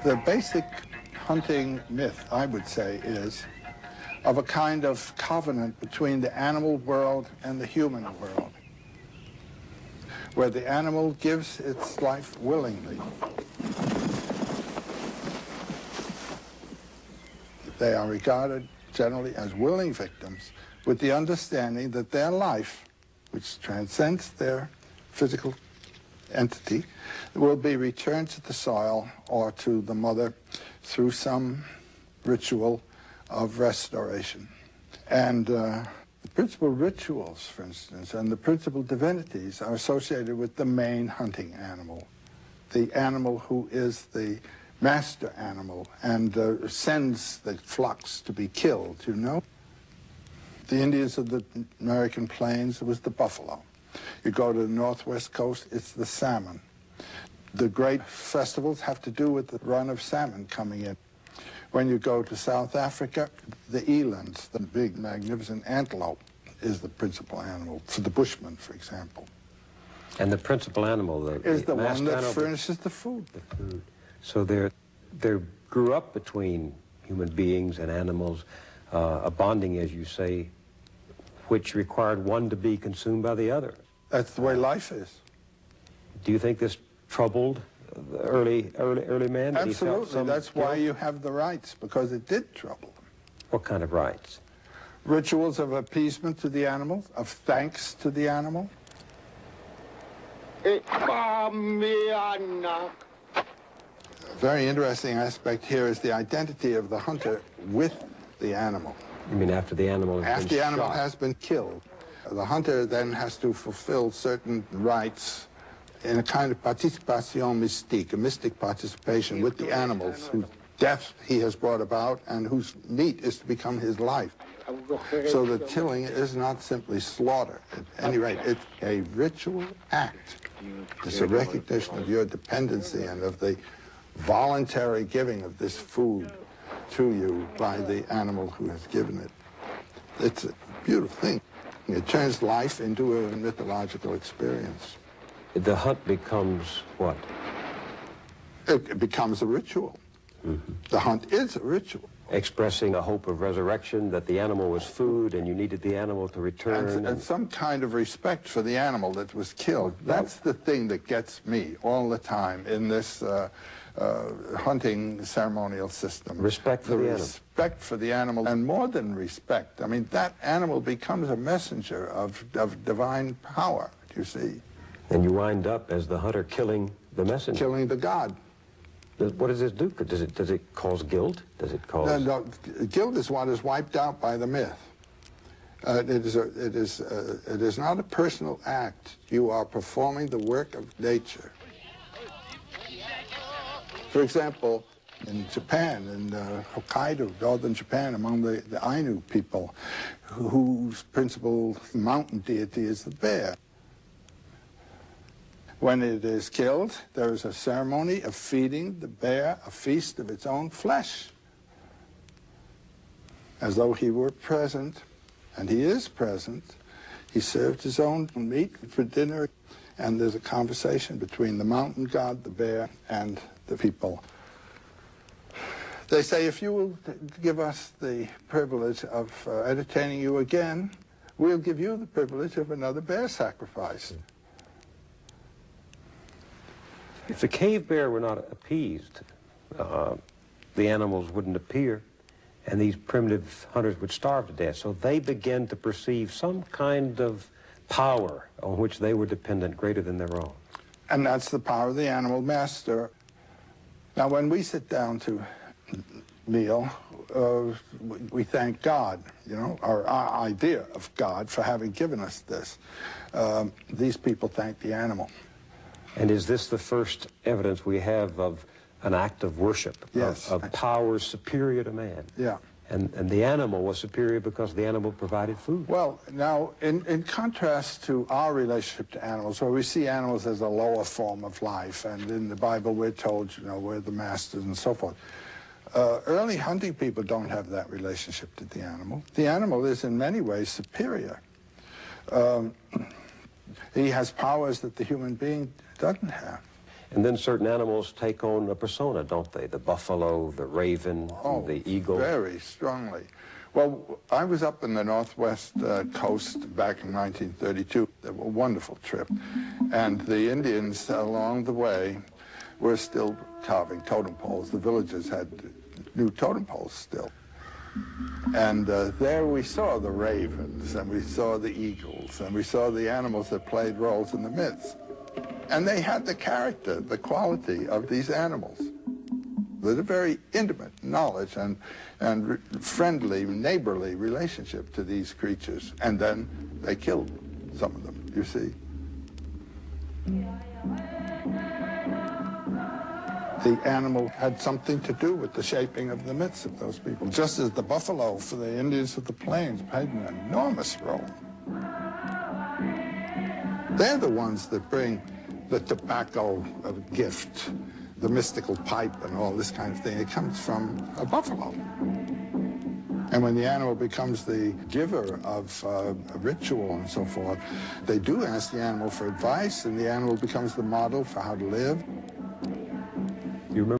The basic hunting myth, I would say, is of a kind of covenant between the animal world and the human world, where the animal gives its life willingly. They are regarded generally as willing victims, with the understanding that their life, which transcends their physical entity, will be returned to the soil or to the mother through some ritual of restoration. And the principal rituals, for instance, and the principal divinities are associated with the main hunting animal, the animal who is the master animal and sends the flocks to be killed, you know. The Indians of the American plains, it was the buffalo. You go to the northwest coast, it's the salmon. The great festivals have to do with the run of salmon coming in. When you go to South Africa, the elands, the big, magnificent antelope, is the principal animal for the Bushmen, for example. And the principal animal, is the one that furnishes the food. The food. So there grew up between human beings and animals a bonding, as you say, which required one to be consumed by the other. That's the way life is. Do you think this troubled the early man? Absolutely. That's why you have the rites, because it did trouble them. What kind of rites? Rituals of appeasement to the animal, of thanks to the animal. A very interesting aspect here is the identity of the hunter with the animal. You mean after the animal has been shot? After the animal has been killed. The hunter then has to fulfill certain rites in a kind of participation mystique, a mystic participation with the animals whose death he has brought about and whose meat is to become his life. So the killing is not simply slaughter. At any rate, it's a ritual act. It's a recognition of your dependency and of the voluntary giving of this food to you by the animal who has given it. It's a beautiful thing. It turns life into a mythological experience. The hunt becomes what? It becomes a ritual. Mm-hmm. The hunt is a ritual. Expressing a hope of resurrection, that the animal was food and you needed the animal to return. And some kind of respect for the animal that was killed. That's the thing that gets me all the time in this hunting ceremonial system. Respect for the animal. Respect for the animal, and more than respect. I mean, that animal becomes a messenger of divine power, you see. And you wind up as the hunter killing the messenger. Killing the god. What does this do? Does it cause guilt? Does it cause... No, guilt is what is wiped out by the myth. It is not a personal act. You are performing the work of nature. For example, in Japan, in Hokkaido, northern Japan, among the Ainu people, whose principal mountain deity is the bear. When it is killed, there is a ceremony of feeding the bear a feast of its own flesh, as though he were present, and he is present. He served his own meat for dinner, and there's a conversation between the mountain god, the bear, and the people. They say, if you will give us the privilege of entertaining you again, we'll give you the privilege of another bear sacrifice. If the cave bear were not appeased, the animals wouldn't appear, and these primitive hunters would starve to death. So they began to perceive some kind of power on which they were dependent greater than their own. And that's the power of the animal master. Now, when we sit down to meal, we thank God, you know, our idea of God for having given us this. These people thank the animal. And is this the first evidence we have of an act of worship? Yes. Of powers superior to man? Yeah. And the animal was superior because the animal provided food? Well, now, in contrast to our relationship to animals, where we see animals as a lower form of life, and in the Bible we're told, you know, we're the masters and so forth. Early hunting people don't have that relationship to the animal. The animal is in many ways superior. He has powers that the human being doesn't have. And then certain animals take on a persona, don't they? The buffalo, the raven, the eagle. Very strongly. Well, I was up in the northwest coast back in 1932. A wonderful trip. And the Indians along the way were still carving totem poles. The villagers had new totem poles still. And there we saw the ravens, and we saw the eagles, and we saw the animals that played roles in the myths. And they had the character, the quality of these animals. There's a very intimate knowledge and friendly, neighborly relationship to these creatures. And then they killed some of them, you see. The animal had something to do with the shaping of the myths of those people, just as the buffalo for the Indians of the plains played an enormous role. They're the ones that bring the tobacco of gift, the mystical pipe and all this kind of thing. It comes from a buffalo. And when the animal becomes the giver of a ritual and so forth, they do ask the animal for advice, and the animal becomes the model for how to live. You remember